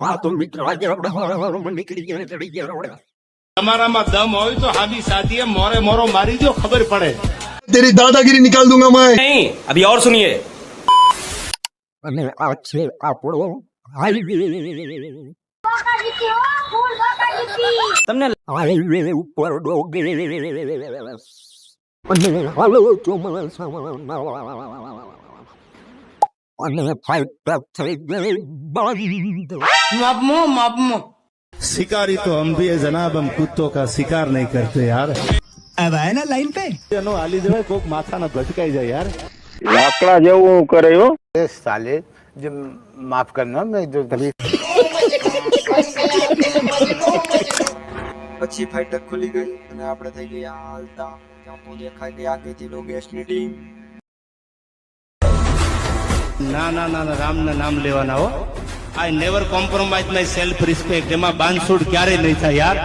હા તો મિત્ર આજે આપણે નીકળી ગયા ચડી ગયા તમારામાં દમ હોય તો હાદી સાદીએ મોરે મોરો મારી દો, ખબર પડે. तेरी दादागिरी निकाल दूंगा मैं। नहीं, अभी और सुनिए। અને આ છે આપણો હાઈવે तुमने હાઈવે ઉપર ડોગે અને હાલો ચોમાસામાં અને ફાઈટ થઈ ગઈ બંધ शिकारी तो हम भी है जनाब, हम कुत्तों का शिकार नहीं करते यार. अब आए ना लाइन पे। એનો હાલી જવાય, કોક માથા ના ભટકાઈ જાય યાર. લાકડા જેવું કરે હો સાલે जो माफ करना मैं जो तभी પછી ફાઈટર ખુલી ગઈ અને આપણે થઈ ગયા હાલતા. ત્યાં તો દેખાઈ ગઈ આગળથી લોગેશની ટીમ. ના ના ના રામ ના નામ લેવાના હો. I never compromise my self respect. એમાં બાનસુડ ક્યારેય નહીં થાય યાર.